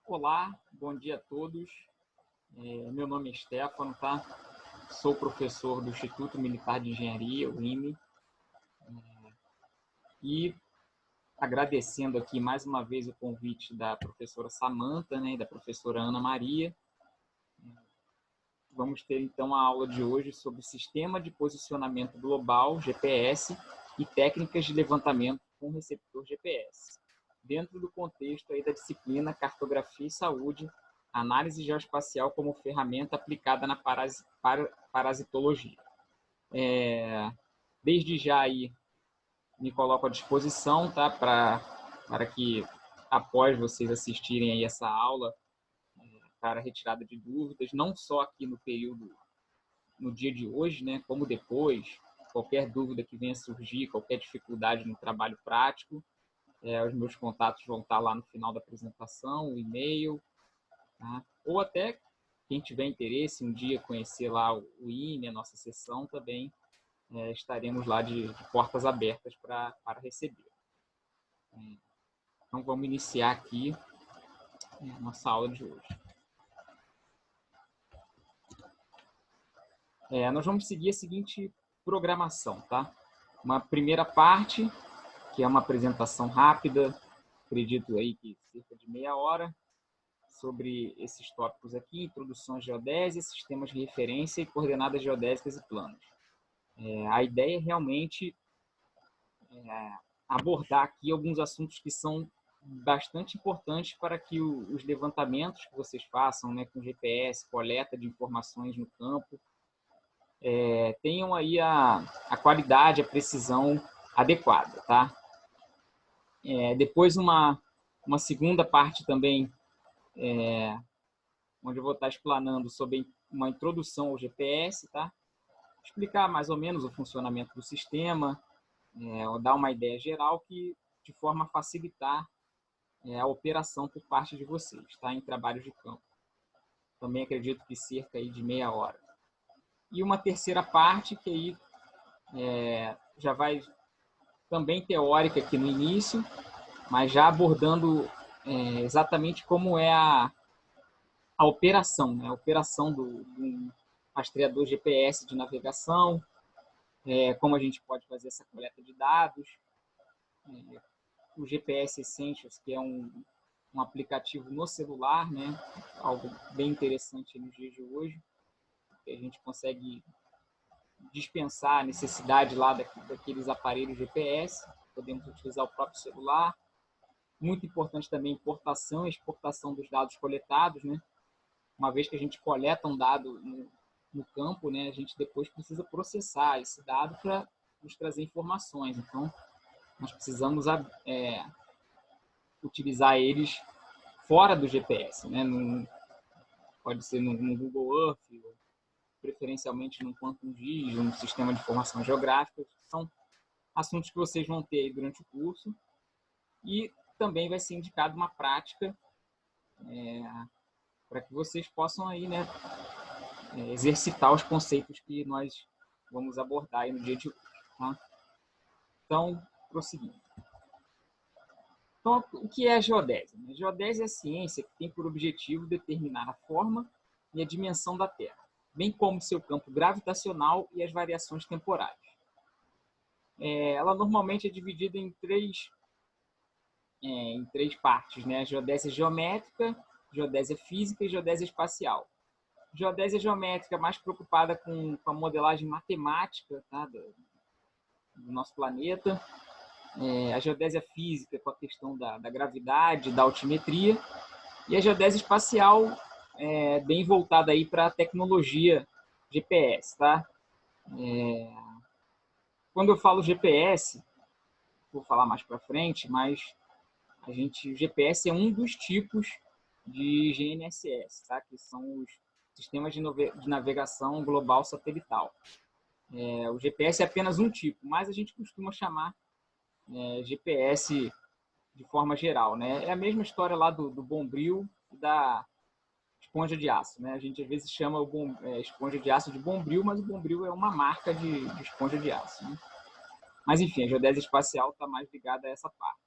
Olá, bom dia a todos. Meu nome é Stefano, tá? Sou professor do Instituto Militar de Engenharia, o IME, e agradecendo aqui mais uma vez o convite da professora Samantha, né, e da professora Ana Maria. Vamos ter então a aula de hoje sobre Sistema de Posicionamento Global, GPS, e técnicas de levantamento com receptor GPS, dentro do contexto aí da disciplina Cartografia e Saúde, Análise Geoespacial como ferramenta aplicada na parasitologia. Desde já aí me coloco à disposição, tá? Para que após vocês assistirem aí essa aula, para retirada de dúvidas, não só aqui no dia de hoje, né, como depois, qualquer dúvida que venha surgir, qualquer dificuldade no trabalho prático, os meus contatos vão estar lá no final da apresentação, o e-mail, tá? Ou até quem tiver interesse um dia conhecer lá o IME, a nossa sessão, também estaremos lá de portas abertas para receber. Então vamos iniciar aqui a nossa aula de hoje. Nós vamos seguir a seguinte programação, tá? Uma primeira parte, que é uma apresentação rápida, acredito aí que cerca de meia hora, sobre esses tópicos aqui: introdução à geodésia, sistemas de referência e coordenadas geodésicas e planos. A ideia é realmente abordar aqui alguns assuntos que são bastante importantes para que os levantamentos que vocês façam, né, com GPS, coleta de informações no campo, tenham aí a qualidade, a precisão adequada, tá? Depois uma segunda parte também, onde eu vou estar explanando sobre uma introdução ao GPS, tá? Explicar mais ou menos o funcionamento do sistema, dar uma ideia geral de forma a facilitar a operação por parte de vocês, tá? Em trabalhos de campo. Também acredito que cerca aí de meia hora. E uma terceira parte, que aí já vai também teórica aqui no início, mas já abordando exatamente como é a operação, né? A operação do rastreador GPS de navegação, como a gente pode fazer essa coleta de dados, o GPS Essentials, que é um aplicativo no celular, né? Algo bem interessante nos dias de hoje, que a gente consegue dispensar a necessidade lá daqueles aparelhos GPS, podemos utilizar o próprio celular. Muito importante também importação e exportação dos dados coletados, né? Uma vez que a gente coleta um dado no campo, né, a gente depois precisa processar esse dado para nos trazer informações. Então, nós precisamos utilizar eles fora do GPS, né? Pode ser no Google Earth, ou preferencialmente no Quantum GIS, no sistema de informação geográfica. São assuntos que vocês vão ter aí durante o curso. E também vai ser indicada uma prática para que vocês possam aí, né, exercitar os conceitos que nós vamos abordar aí no dia de hoje, tá? Então, prosseguindo. Então, o que é a geodésia? A geodésia é a ciência que tem por objetivo determinar a forma e a dimensão da Terra, bem como seu campo gravitacional e as variações temporais. Ela normalmente é dividida em três partes, né? A geodésia geométrica, geodésia física e geodésia espacial. Geodésia geométrica mais preocupada com a modelagem matemática, tá, do nosso planeta. A geodésia física com a questão da gravidade, da altimetria. E a geodésia espacial bem voltada aí para a tecnologia GPS, tá? Quando eu falo GPS, vou falar mais para frente, mas o GPS é um dos tipos de GNSS, tá? Que são os sistemas de navegação global satelital. O GPS é apenas um tipo, mas a gente costuma chamar GPS de forma geral, né? É a mesma história lá do Bombril e da esponja de aço, né? A gente às vezes chama esponja de aço de Bombril, mas o Bombril é uma marca de esponja de aço, né? Mas enfim, a geodésia espacial está mais ligada a essa parte.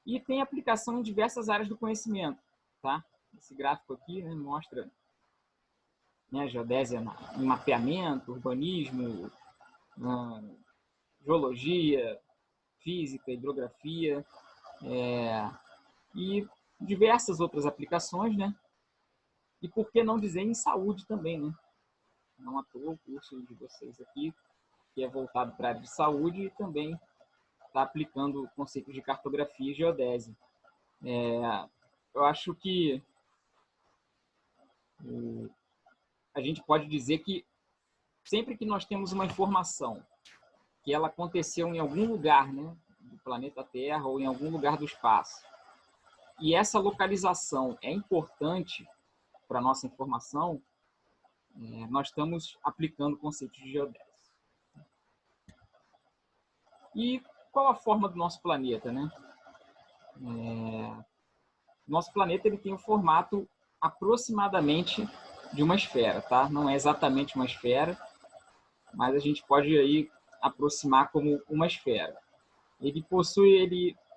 E tem aplicação em diversas áreas do conhecimento, tá? Esse gráfico aqui, né, mostra, né, geodésia em mapeamento, urbanismo, geologia, física, hidrografia, e diversas outras aplicações, né? E por que não dizer em saúde também, né? Não à toa o curso de vocês aqui, que é voltado para a área de saúde, e também está aplicando conceitos de cartografia e geodésia. Eu acho que a gente pode dizer que sempre que nós temos uma informação que ela aconteceu em algum lugar, né, do planeta Terra ou em algum lugar do espaço, e essa localização é importante para a nossa informação, nós estamos aplicando conceitos de geodésia. E qual a forma do nosso planeta, né? Nosso planeta ele tem um formato aproximadamente de uma esfera, tá? Não é exatamente uma esfera, mas a gente pode aí aproximar como uma esfera. Ele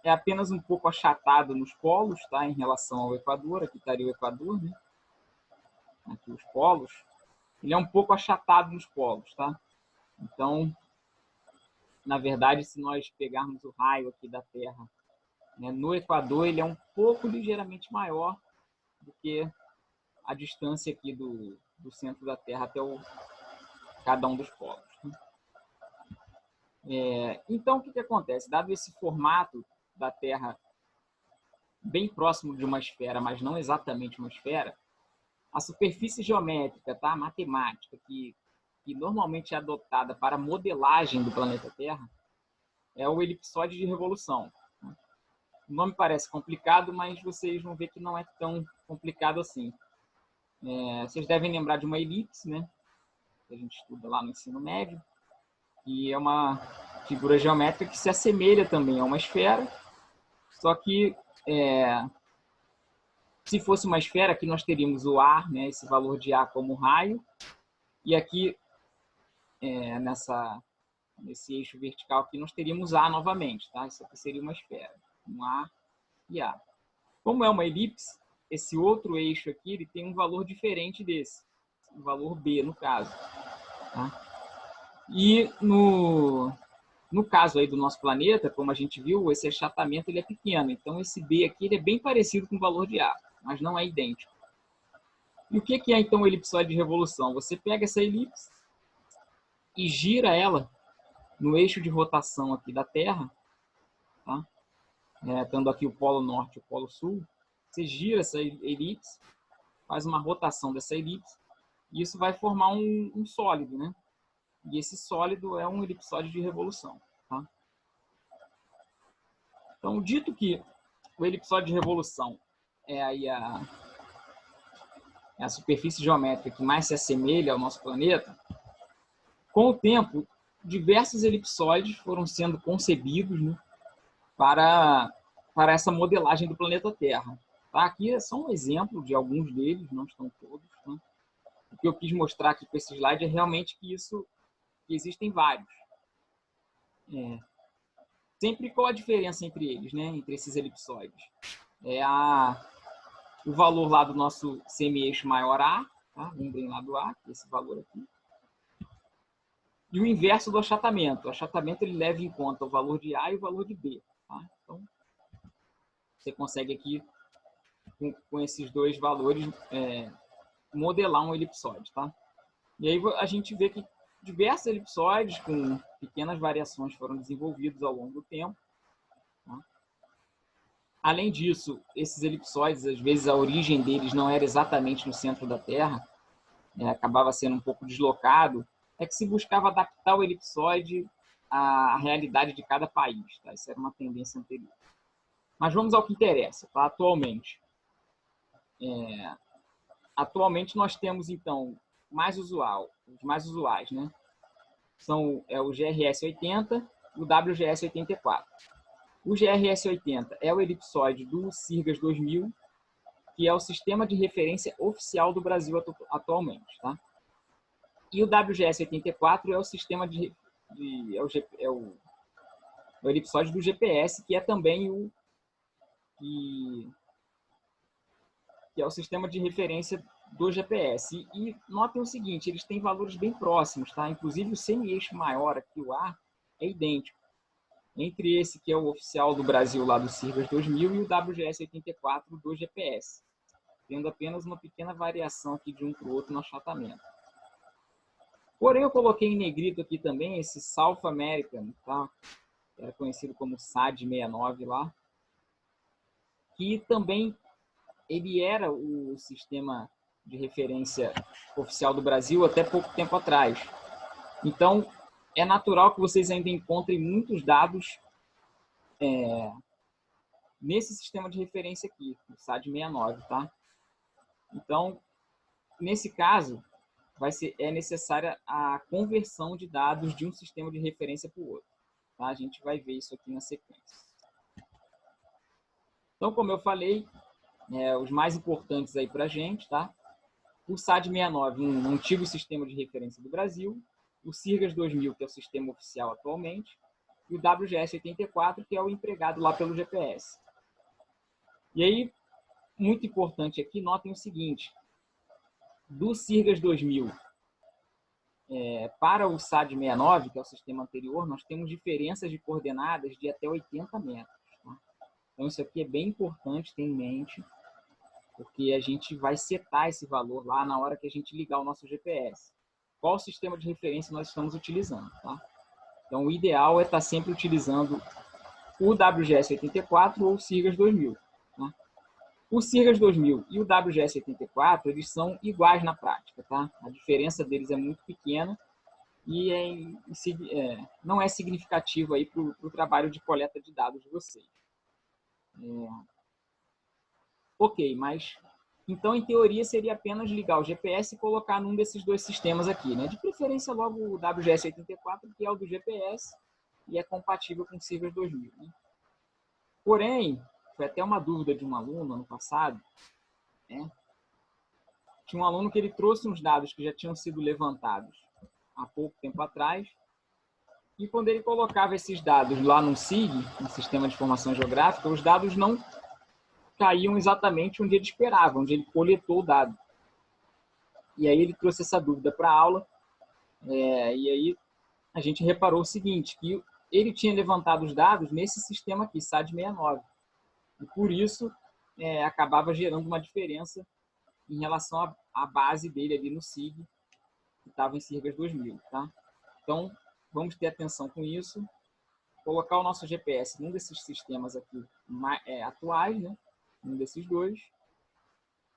é apenas um pouco achatado nos polos, tá? Em relação ao Equador, aqui estaria o Equador, né? Aqui os polos. Ele é um pouco achatado nos polos, tá? Então, na verdade, se nós pegarmos o raio aqui da Terra, né, no Equador, ele é um pouco ligeiramente maior do que a distância aqui do centro da Terra até cada um dos polos. Então, o que acontece? Dado esse formato da Terra bem próximo de uma esfera, mas não exatamente uma esfera, a superfície geométrica, tá? Matemática, que normalmente é adotada para a modelagem do planeta Terra, é o elipsoide de revolução. O nome parece complicado, mas vocês vão ver que não é tão complicado assim. Vocês devem lembrar de uma elipse, né? Que a gente estuda lá no ensino médio, que é uma figura geométrica que se assemelha também a uma esfera, só que se fosse uma esfera, aqui nós teríamos o A, né, esse valor de A como raio, e aqui nesse eixo vertical aqui nós teríamos A novamente, tá? Isso aqui seria uma esfera, um A e A. Como é uma elipse, esse outro eixo aqui ele tem um valor diferente desse, um valor B no caso, tá? E no caso aí do nosso planeta, como a gente viu, esse achatamento ele é pequeno, então esse B aqui ele é bem parecido com o valor de A, mas não é idêntico. E o que é então o elipsoide de revolução? Você pega essa elipse e gira ela no eixo de rotação aqui da Terra, tá? Tendo aqui o polo norte e o polo sul, você gira essa elipse, faz uma rotação dessa elipse, e isso vai formar um sólido, né? E esse sólido é um elipsoide de revolução, tá? Então, dito que o elipsoide de revolução é aí a superfície geométrica que mais se assemelha ao nosso planeta, com o tempo, diversos elipsoides foram sendo concebidos, né, para essa modelagem do planeta Terra. Tá? Aqui é só um exemplo de alguns deles, não estão todos. Né? O que eu quis mostrar aqui com esse slide é realmente que existem vários. Sempre qual a diferença entre eles, né? Entre esses elipsoides? O valor lá do nosso semi-eixo maior A, tá? Lembrem lá do A, esse valor aqui. E o inverso do achatamento. O achatamento ele leva em conta o valor de A e o valor de B. Tá? Então, você consegue aqui, com esses dois valores, modelar um elipsoide. Tá? E aí a gente vê que diversos elipsoides com pequenas variações foram desenvolvidos ao longo do tempo. Tá? Além disso, esses elipsoides, às vezes, a origem deles não era exatamente no centro da Terra, acabava sendo um pouco deslocado, é que se buscava adaptar o elipsoide à realidade de cada país. Tá? Isso era uma tendência anterior. Mas vamos ao que interessa, tá? Atualmente. Atualmente nós temos, então, os mais usuais, né? São o GRS-80 e o WGS-84. O GRS-80 é o elipsoide do CIRGAS 2000, que é o sistema de referência oficial do Brasil atualmente. Tá? E o WGS-84 é o sistema é o elipsoide do GPS, que é também que é o sistema de referência do GPS. E notem o seguinte, eles têm valores bem próximos, tá? Inclusive o semi-eixo maior aqui, o A, é idêntico entre esse que é o oficial do Brasil lá do Sirgas 2000 e o WGS 84 do GPS, tendo apenas uma pequena variação aqui de um para o outro no achatamento. Porém, eu coloquei em negrito aqui também esse South American, tá? Era conhecido como SAD 69 lá, que também ele era o sistema de referência oficial do Brasil até pouco tempo atrás. Então, é natural que vocês ainda encontrem muitos dados nesse sistema de referência aqui, o SAD 69, tá? Então, nesse caso, é necessária a conversão de dados de um sistema de referência para o outro. Tá? A gente vai ver isso aqui na sequência. Então, como eu falei, os mais importantes aí para a gente, tá? O SAD 69, um antigo sistema de referência do Brasil, o Sirgas 2000, que é o sistema oficial atualmente, e o WGS 84, que é o empregado lá pelo GPS. E aí, muito importante aqui, notem o seguinte, do Sirgas 2000 para o SAD 69, que é o sistema anterior, nós temos diferenças de coordenadas de até 80 metros. Tá? Então, isso aqui é bem importante ter em mente, porque a gente vai setar esse valor lá na hora que a gente ligar o nosso GPS. Qual sistema de referência nós estamos utilizando, tá? Então, o ideal é estar sempre utilizando o WGS 84 ou o Sirgas 2000. Tá? O Sirgas 2000 e o WGS 84, eles são iguais na prática, tá? A diferença deles é muito pequena e não é significativo aí para o trabalho de coleta de dados de vocês. Ok, mas então, em teoria, seria apenas ligar o GPS e colocar num desses dois sistemas aqui, né? De preferência, logo o WGS 84, que é o do GPS e é compatível com o Sirgas 2000. Né? Porém, foi até uma dúvida de um aluno ano passado, né? Tinha um aluno que ele trouxe uns dados que já tinham sido levantados há pouco tempo atrás, e quando ele colocava esses dados lá no SIG, no Sistema de Informação Geográfica, os dados não caíam exatamente onde ele esperava, onde ele coletou o dado. E aí ele trouxe essa dúvida para a aula, e aí a gente reparou o seguinte, que ele tinha levantado os dados nesse sistema aqui, SAD 69, e por isso acabava gerando uma diferença em relação à base dele ali no SIG, que estava em Sirgas 2000. Tá? Então, vamos ter atenção com isso, colocar o nosso GPS num desses sistemas aqui atuais, né? Um desses dois.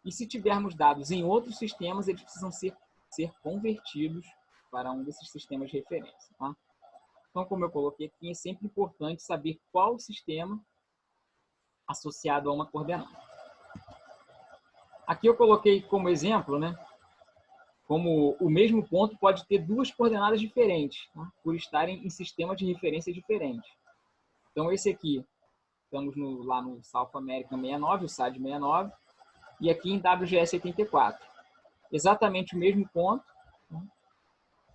E se tivermos dados em outros sistemas, eles precisam ser convertidos para um desses sistemas de referência. Tá? Então, como eu coloquei aqui, é sempre importante saber qual sistema associado a uma coordenada. Aqui eu coloquei como exemplo, né, como o mesmo ponto pode ter duas coordenadas diferentes, tá? Por estarem em sistemas de referência diferentes. Então, esse aqui, estamos lá no South American 69, o SAD 69, e aqui em WGS 84. Exatamente o mesmo ponto, né?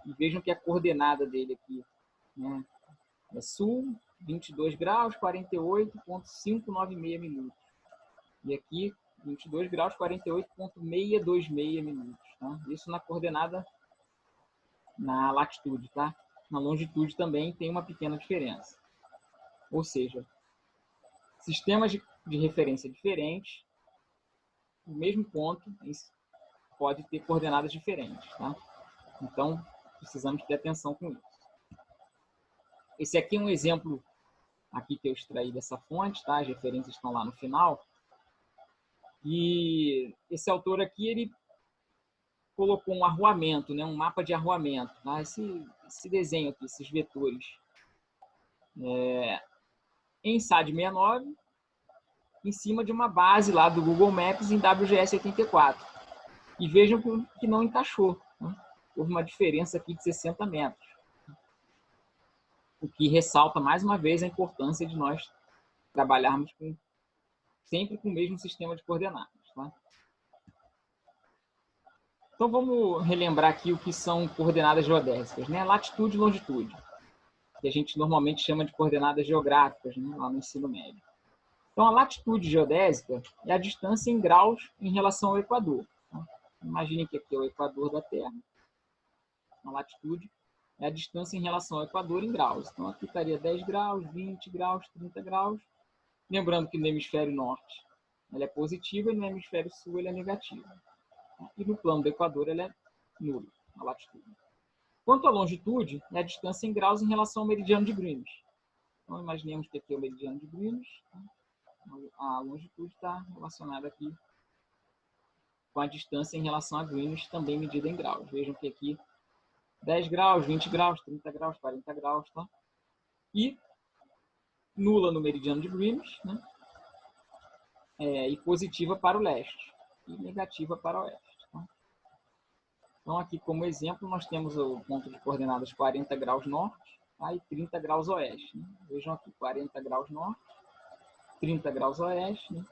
E vejam que a coordenada dele aqui, né, é sul, 22 graus, 48,596 minutos. E aqui, 22 graus, 48,626 minutos. Tá? Isso na coordenada, na latitude. Tá? Na longitude também tem uma pequena diferença. Ou seja, sistemas de referência diferentes, o mesmo ponto pode ter coordenadas diferentes. Tá? Então, precisamos ter atenção com isso. Esse aqui é um exemplo aqui que eu extraí dessa fonte, tá? As referências estão lá no final. E esse autor aqui, ele colocou um arruamento, né? Um mapa de arruamento. Tá? Esse desenho aqui, esses vetores. Em SAD 69, em cima de uma base lá do Google Maps em WGS 84. E vejam que não encaixou. Né? Houve uma diferença aqui de 60 metros. O que ressalta, mais uma vez, a importância de nós trabalharmos sempre com o mesmo sistema de coordenadas. Tá? Então, vamos relembrar aqui o que são coordenadas geodésicas, né? Latitude e longitude, que a gente normalmente chama de coordenadas geográficas, né? Lá no ensino médio. Então, a latitude geodésica é a distância em graus em relação ao Equador. Tá? Imagine que aqui é o Equador da Terra. A latitude é a distância em relação ao Equador em graus. Então, aqui estaria 10 graus, 20 graus, 30 graus. Lembrando que no hemisfério norte ela é positiva e no hemisfério sul ela é negativa. E no plano do Equador ela é nula, a latitude. Quanto à longitude, é a distância em graus em relação ao meridiano de Greenwich. Então, imaginemos que aqui é o meridiano de Greenwich. A longitude está relacionada aqui com a distância em relação a Greenwich, também medida em graus. Vejam que aqui 10 graus, 20 graus, 30 graus, 40 graus. Tá? E nula no meridiano de Greenwich, né? E positiva para o leste e negativa para o oeste. Tá? Então, aqui como exemplo, nós temos o ponto de coordenadas 40 graus norte, tá? E 30 graus oeste. Né? Vejam aqui, 40 graus norte, 30 graus oeste. Né?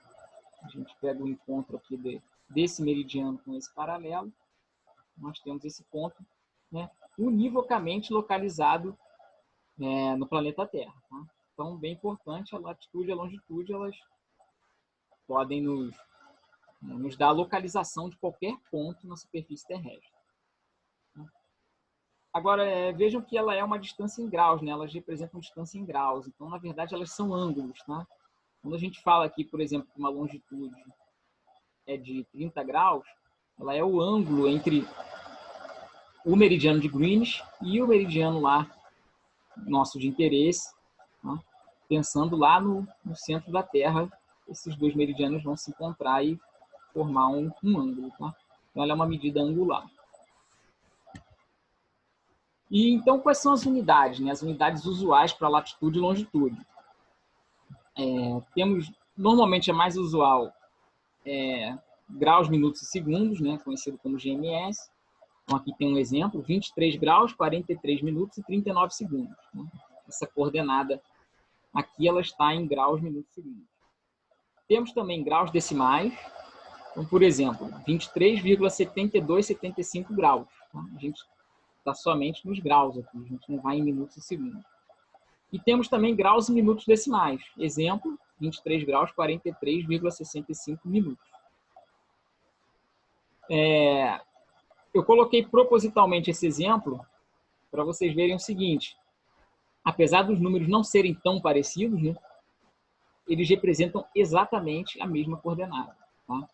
A gente pega o encontro aqui desse meridiano com esse paralelo. Nós temos esse ponto, né, univocamente localizado no planeta Terra. Tá? Então, bem importante, a latitude e a longitude, elas podem nos dar a localização de qualquer ponto na superfície terrestre. Agora, vejam que ela é uma distância em graus, né? Elas representam distância em graus. Então, na verdade, elas são ângulos. Tá? Quando a gente fala aqui, por exemplo, que uma longitude é de 30 graus, ela é o ângulo entre o meridiano de Greenwich e o meridiano lá nosso de interesse. Tá? Pensando lá no centro da Terra, esses dois meridianos vão se encontrar e formar um ângulo. Tá? Então, ela é uma medida angular. E então, quais são as unidades? Né? As unidades usuais para latitude e longitude. Normalmente, a mais usual graus, minutos e segundos, né? Conhecido como GMS. Então, aqui tem um exemplo, 23 graus, 43 minutos e 39 segundos. Né? Essa coordenada aqui, ela está em graus, minutos e segundos. Temos também graus decimais. Então, por exemplo, 23,7275 graus. Tá? A gente está somente nos graus aqui, a gente não vai em minutos e segundos. E temos também graus e minutos decimais. Exemplo, 23 graus, 43,65 minutos. Eu coloquei propositalmente esse exemplo para vocês verem o seguinte. Apesar dos números não serem tão parecidos, né, eles representam exatamente a mesma coordenada. Tá?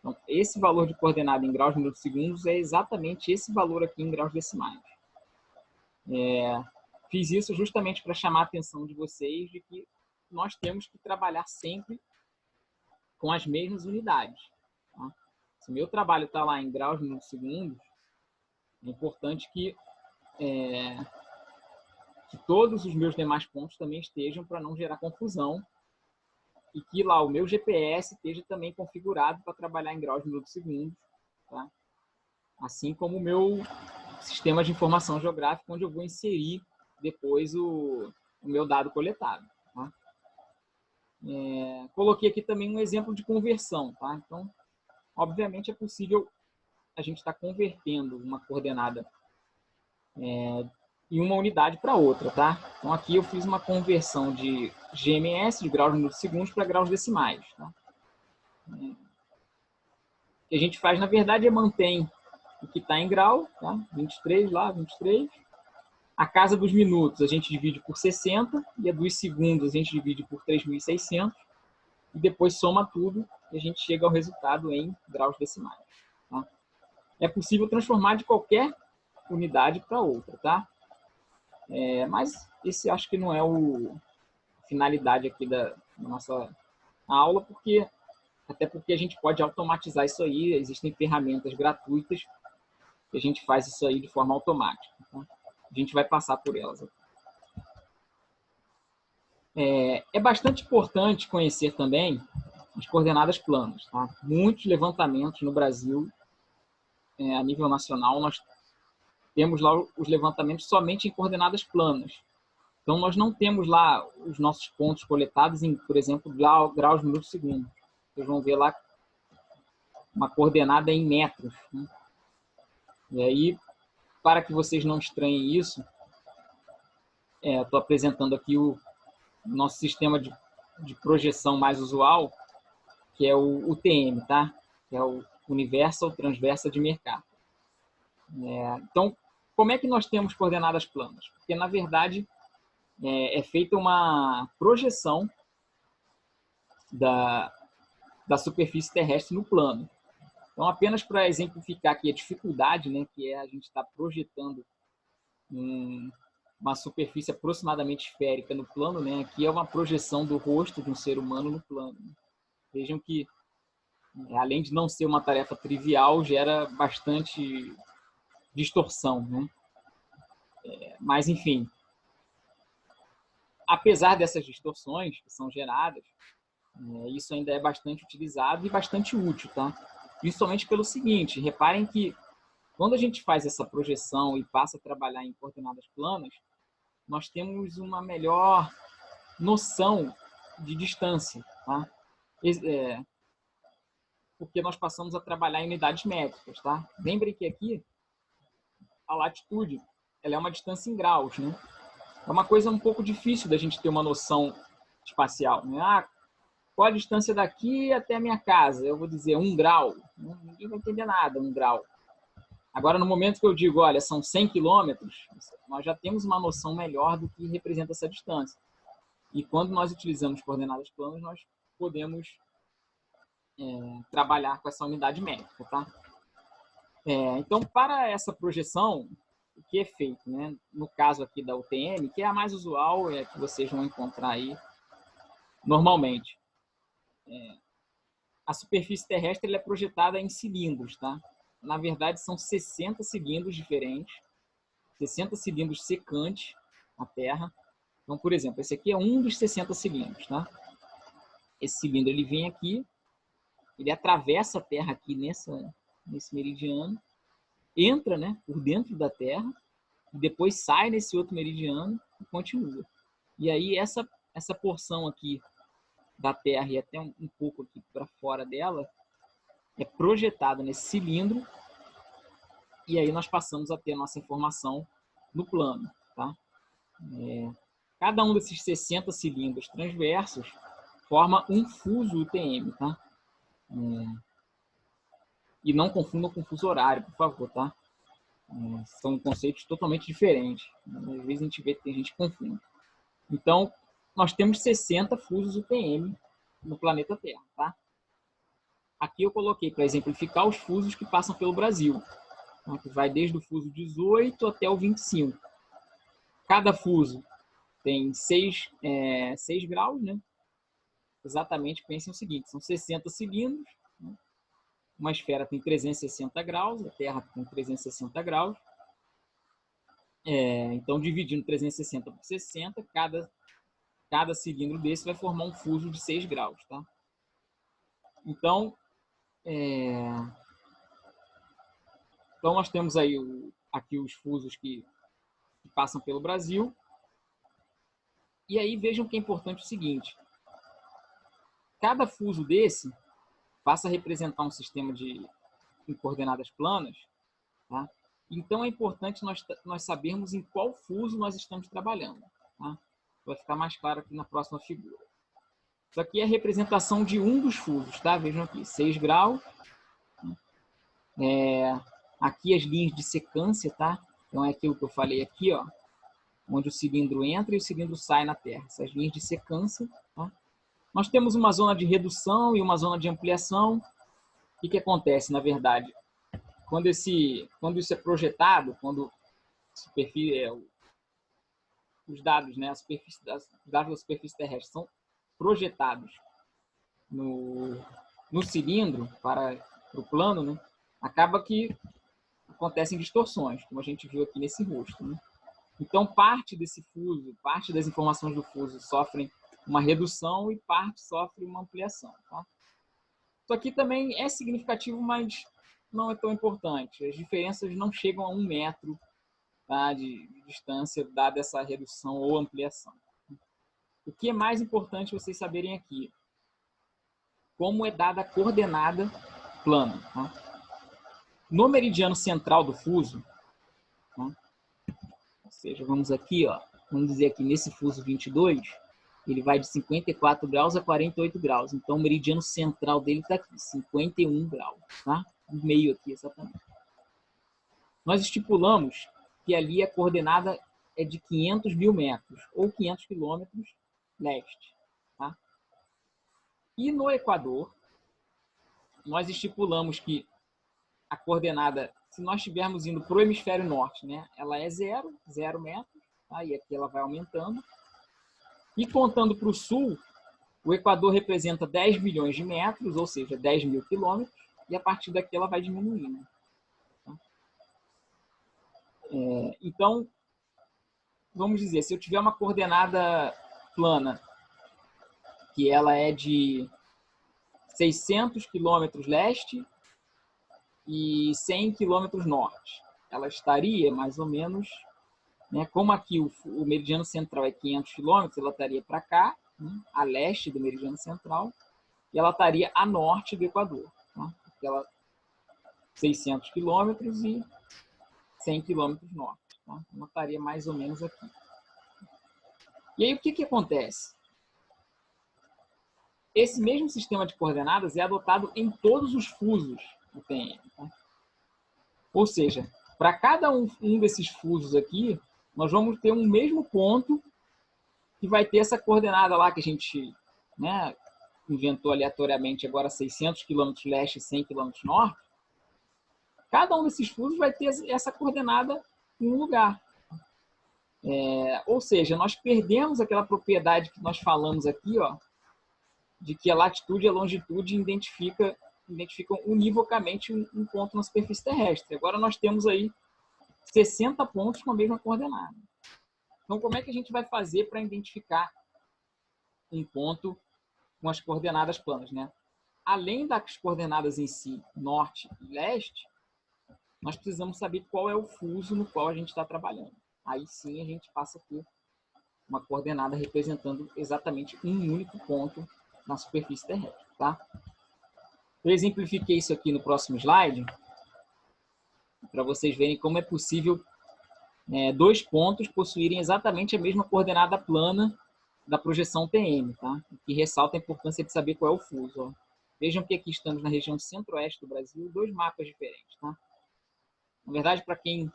Então, esse valor de coordenada em graus, minutos e segundos é exatamente esse valor aqui em graus decimais. Fiz isso justamente para chamar a atenção de vocês de que nós temos que trabalhar sempre com as mesmas unidades. Tá? Se o meu trabalho está lá em graus, minutos e segundos, é importante que todos os meus demais pontos também estejam, para não gerar confusão, e que lá o meu GPS esteja também configurado para trabalhar em graus, minutos e segundos, tá? Assim como o meu sistema de informação geográfica, onde eu vou inserir depois o meu dado coletado. Tá? Coloquei aqui também um exemplo de conversão. Tá? Então, obviamente, é possível a gente estar convertendo uma coordenada em uma unidade para outra. Tá? Então, aqui eu fiz uma conversão de GMS, de graus, minutos e segundos, para graus decimais. Tá? O que a gente faz, na verdade, é mantém o que está em grau, tá? 23 lá, 23. A casa dos minutos a gente divide por 60 e a dos segundos a gente divide por 3.600 e depois soma tudo e a gente chega ao resultado em graus decimais. Tá? É possível transformar de qualquer unidade para outra, tá? Mas esse acho que não é a finalidade aqui da nossa aula, até porque a gente pode automatizar isso aí, existem ferramentas gratuitas que a gente faz isso aí de forma automática. Tá? A gente vai passar por elas aqui. É bastante importante conhecer também as coordenadas planas. Tá? Muitos levantamentos no Brasil, a nível nacional, nós temos lá os levantamentos somente em coordenadas planas. Então, nós não temos lá os nossos pontos coletados em, por exemplo, graus, minutos, segundos. Vocês vão ver lá uma coordenada em metros. Né? E aí, para que vocês não estranhem isso, estou apresentando aqui o nosso sistema de projeção mais usual, que é o UTM, tá? Que é o Universal Transversal de Mercator. Então, como é que nós temos coordenadas planas? Porque, na verdade, é feita uma projeção da superfície terrestre no plano. Então, apenas para exemplificar aqui a dificuldade, né, que é a gente estar projetando uma superfície aproximadamente esférica no plano, né? Aqui é uma projeção do rosto de um ser humano no plano. Vejam que, além de não ser uma tarefa trivial, gera bastante distorção, né? Mas, enfim, apesar dessas distorções que são geradas, isso ainda é bastante utilizado e bastante útil, tá? Principalmente pelo seguinte, reparem que quando a gente faz essa projeção e passa a trabalhar em coordenadas planas, nós temos uma melhor noção de distância, tá? Porque nós passamos a trabalhar em unidades métricas, tá? Lembrem que aqui a latitude ela é uma distância em graus, né? É uma coisa um pouco difícil da gente ter uma noção espacial, né? Qual a distância daqui até a minha casa? Eu vou dizer 1 grau. Ninguém vai entender nada, 1 grau. Agora, no momento que eu digo, olha, são 100 quilômetros, nós já temos uma noção melhor do que representa essa distância. E quando nós utilizamos coordenadas planas, nós podemos trabalhar com essa unidade métrica, tá? Então, para essa projeção, o que é feito, né? No caso aqui da UTM, que é a mais usual, é a que vocês vão encontrar aí normalmente. A superfície terrestre ela é projetada em cilindros, tá? Na verdade, são 60 cilindros diferentes, 60 cilindros secantes na Terra. Então, por exemplo, esse aqui é um dos 60 cilindros, tá? Esse cilindro ele vem aqui, ele atravessa a Terra aqui nesse meridiano, entra, né, por dentro da Terra, e depois sai nesse outro meridiano e continua. E aí essa porção aqui da Terra e até um pouco aqui para fora dela é projetada nesse cilindro e aí nós passamos a ter a nossa informação no plano, tá? Cada um desses 60 cilindros transversos forma um fuso UTM, tá? E não confundam com fuso horário, por favor, tá? São conceitos totalmente diferentes. Às vezes a gente vê que tem gente que confunde. Então, nós temos 60 fusos UTM no planeta Terra, tá? Aqui eu coloquei para exemplificar os fusos que passam pelo Brasil, tá? Que vai desde o fuso 18 até o 25. Cada fuso tem 6 graus, né? Exatamente, pensem o seguinte, são 60 cilindros, né? Uma esfera tem 360 graus, a Terra tem 360 graus. Então, dividindo 360 por 60, cada cilindro desse vai formar um fuso de 6 graus, tá? Então, então nós temos aí aqui os fusos que passam pelo Brasil. E aí vejam que é importante o seguinte, cada fuso desse passa a representar um sistema em coordenadas planas, tá? Então é importante nós sabermos em qual fuso nós estamos trabalhando, tá? Vai ficar mais claro aqui na próxima figura. Isso aqui é a representação de um dos fusos, tá? Vejam aqui, 6 graus. Aqui as linhas de secância, tá? Então é aquilo que eu falei aqui, ó, onde o cilindro entra e o cilindro sai na Terra. Essas linhas de secância, tá? Nós temos uma zona de redução e uma zona de ampliação. O que acontece, na verdade? Quando isso é projetado, quando os dados, né, os dados da superfície terrestre são projetados no cilindro para o plano, né, acaba que acontecem distorções, como a gente viu aqui nesse rosto, né? Então, parte desse fuso, parte das informações do fuso sofrem uma redução e parte sofre uma ampliação, tá? Isso aqui também é significativo, mas não é tão importante. As diferenças não chegam a 1 metro, tá, de distância, dada essa redução ou ampliação. O que é mais importante vocês saberem aqui? Como é dada a coordenada plana, tá? No meridiano central do fuso, tá? Ou seja, vamos aqui, ó, vamos dizer aqui nesse fuso 22, ele vai de 54 graus a 48 graus. Então, o meridiano central dele está aqui, 51 graus, tá? No meio aqui, exatamente. Nós estipulamos que ali a coordenada é de 500 mil metros, ou 500 quilômetros leste, tá? E no Equador, nós estipulamos que a coordenada, se nós estivermos indo para o hemisfério norte, né, ela é 0 metros, tá? E aqui ela vai aumentando. E contando para o sul, o Equador representa 10 milhões de metros, ou seja, 10 mil quilômetros, e a partir daqui ela vai diminuindo. Tá? Então, vamos dizer, se eu tiver uma coordenada plana, que ela é de 600 quilômetros leste e 100 quilômetros norte, ela estaria mais ou menos, né, como aqui o meridiano central é 500 quilômetros, ela estaria para cá, né, a leste do meridiano central, e ela estaria a norte do Equador. Tá? Porque ela 600 quilômetros e 100 quilômetros norte. Tá? Ela estaria mais ou menos aqui. E aí, o que acontece? Esse mesmo sistema de coordenadas é adotado em todos os fusos do TM. Tá? Ou seja, para cada um desses fusos aqui, nós vamos ter um mesmo ponto que vai ter essa coordenada lá que a gente, né, inventou aleatoriamente agora 600 km leste e 100 km norte. Cada um desses fusos vai ter essa coordenada em um lugar. Ou seja, nós perdemos aquela propriedade que nós falamos aqui, ó, de que a latitude e a longitude identificam univocamente um ponto na superfície terrestre. Agora nós temos aí 60 pontos com a mesma coordenada. Então, como é que a gente vai fazer para identificar um ponto com as coordenadas planas, né? Além das coordenadas em si, norte e leste, nós precisamos saber qual é o fuso no qual a gente está trabalhando. Aí sim a gente passa a ter uma coordenada representando exatamente um único ponto na superfície terrestre, tá? Eu exemplifiquei isso aqui no próximo slide, para vocês verem como é possível dois pontos possuírem exatamente a mesma coordenada plana da projeção TM, tá? Que ressalta a importância de saber qual é o fuso. Ó. Vejam que aqui estamos na região centro-oeste do Brasil, dois mapas diferentes, tá? Na verdade, para quem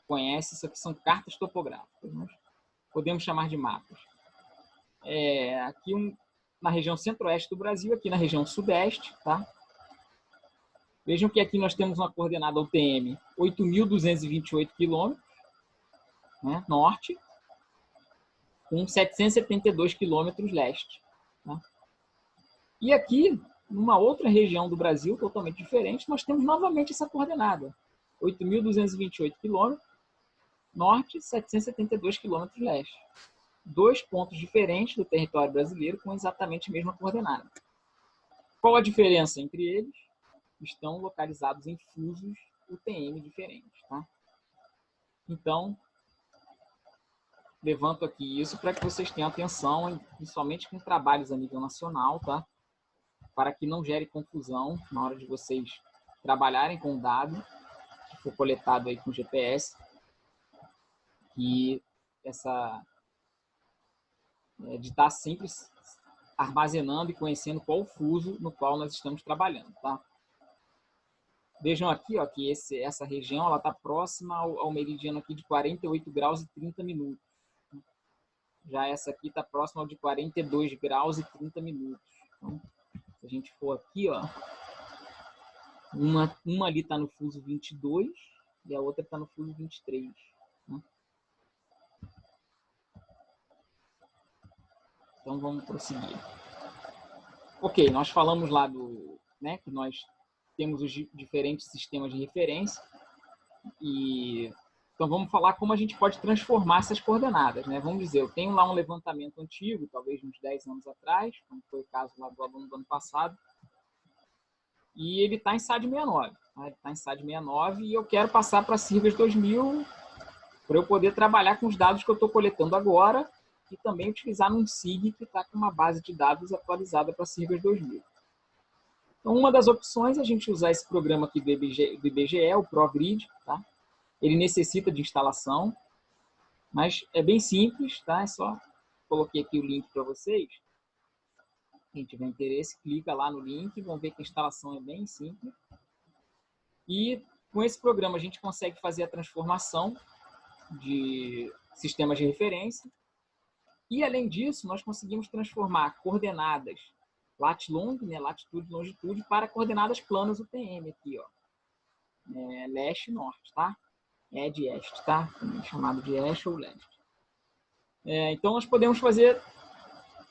conhece, isso aqui são cartas topográficas, mas podemos chamar de mapas. Aqui na região centro-oeste do Brasil, aqui na região sudeste, tá? Vejam que aqui nós temos uma coordenada UTM 8.228 km, né, norte, com 772 km leste. Tá? E aqui, numa outra região do Brasil, totalmente diferente, nós temos novamente essa coordenada. 8.228 km, norte, 772 km leste. Dois pontos diferentes do território brasileiro com exatamente a mesma coordenada. Qual a diferença entre eles? Estão localizados em fusos UTM diferentes. Tá? Então, levanto aqui isso para que vocês tenham atenção, principalmente com trabalhos a nível nacional, tá? Para que não gere confusão na hora de vocês trabalharem com o dado que for coletado aí com GPS, e de estar sempre armazenando e conhecendo qual o fuso no qual nós estamos trabalhando, tá? Vejam aqui, ó, que essa região está próxima ao meridiano aqui de 48 graus e 30 minutos. Já essa aqui está próxima ao de 42 graus e 30 minutos. Então, se a gente for aqui, ó, uma ali está no fuso 22 e a outra está no fuso 23. Né? Então, vamos prosseguir. Ok, nós falamos lá né, que nós temos os diferentes sistemas de referência. Então, vamos falar como a gente pode transformar essas coordenadas. Né? Vamos dizer, eu tenho lá um levantamento antigo, talvez uns 10 anos atrás, como foi o caso lá do aluno do ano passado, e ele está em SAD 69. Tá? Ele está em SAD 69 e eu quero passar para a Sirgas 2000 para eu poder trabalhar com os dados que eu estou coletando agora e também utilizar num SIG que está com uma base de dados atualizada para a Sirgas 2000. Então, uma das opções é a gente usar esse programa aqui do IBGE, o ProGrid, tá? Ele necessita de instalação, mas é bem simples, tá? É só coloquei aqui o link para vocês. Quem tiver interesse, clica lá no link, vão ver que a instalação é bem simples. E com esse programa a gente consegue fazer a transformação de sistemas de referência. E além disso, nós conseguimos transformar coordenadas lat-long, né, latitude e longitude, para coordenadas planas UTM aqui, ó. Leste e norte, tá? De este, tá? Também chamado de este ou leste. Então nós podemos fazer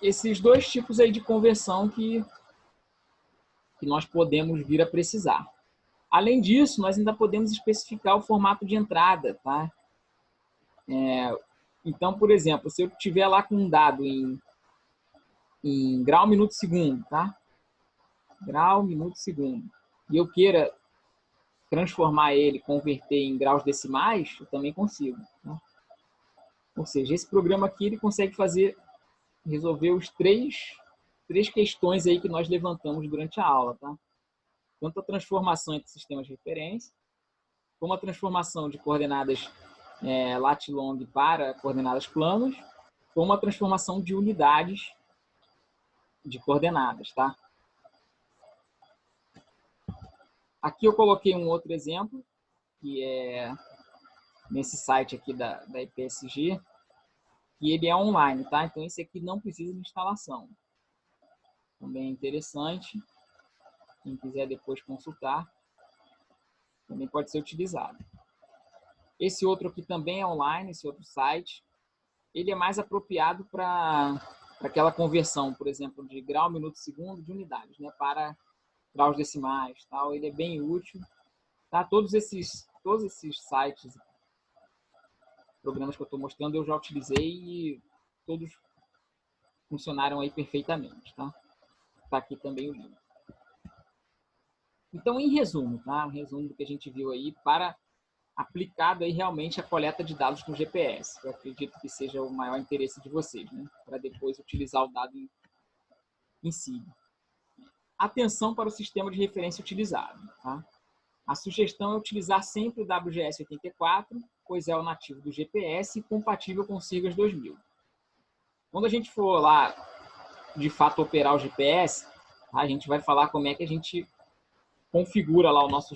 esses dois tipos aí de conversão que nós podemos vir a precisar. Além disso, nós ainda podemos especificar o formato de entrada, tá? Então, por exemplo, se eu tiver lá com um dado em grau, minuto, segundo, tá? Grau, minuto, segundo. E eu queira transformar ele, converter em graus decimais, eu também consigo, né? Ou seja, esse programa aqui ele consegue resolver os três questões aí que nós levantamos durante a aula, tá? Tanto a transformação entre sistemas de referência, como a transformação de coordenadas lat-long para coordenadas planas, como a transformação de unidades de coordenadas, tá? Aqui eu coloquei um outro exemplo, que é nesse site aqui da IPSG, e ele é online, tá? Então esse aqui não precisa de instalação. Também é interessante. Quem quiser depois consultar, também pode ser utilizado. Esse outro aqui também é online, esse outro site. Ele é mais apropriado para aquela conversão, por exemplo, de grau, minuto, segundo, de unidades, né? Para graus decimais, tal. Ele é bem útil, tá? Todos esses sites, programas que eu estou mostrando, eu já utilizei e todos funcionaram aí perfeitamente, tá? Tá aqui também o link. Então, em resumo, tá? Um resumo do que a gente viu aí aplicado aí realmente a coleta de dados no GPS. Eu acredito que seja o maior interesse de vocês, né? Para depois utilizar o dado em si. Atenção para o sistema de referência utilizado, tá? A sugestão é utilizar sempre o WGS84, pois é o nativo do GPS e compatível com o Sirgas 2000. Quando a gente for lá, de fato, operar o GPS, tá? A gente vai falar como é que a gente configura lá o nosso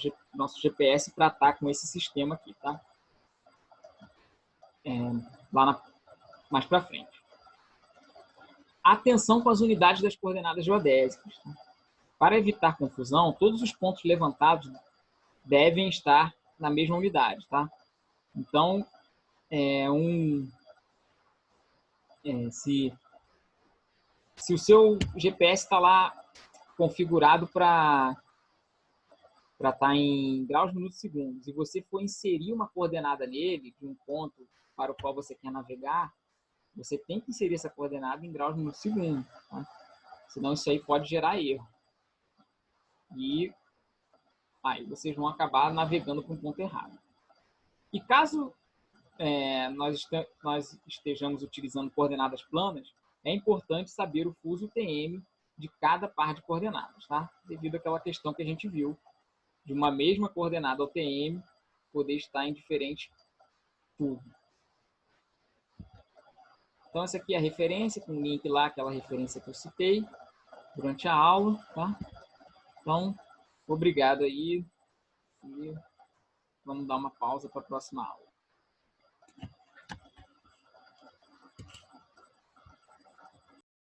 GPS para estar com esse sistema aqui, tá? Mais para frente. Atenção com as unidades das coordenadas geodésicas. Tá? Para evitar confusão, todos os pontos levantados devem estar na mesma unidade, tá? Então, se o seu GPS está lá configurado para estar em graus, minutos, segundos, e você for inserir uma coordenada nele, de um ponto para o qual você quer navegar, você tem que inserir essa coordenada em graus, minutos, segundos, tá? Senão isso aí pode gerar erro. E aí vocês vão acabar navegando para um ponto errado. E caso nós estejamos utilizando coordenadas planas, é importante saber o fuso UTM de cada par de coordenadas, tá? Devido àquela questão que a gente viu, de uma mesma coordenada UTM poder estar em diferente fuso. Então, essa aqui é a referência, com o link lá, aquela referência que eu citei durante a aula, tá? Então, obrigado aí e vamos dar uma pausa para a próxima aula.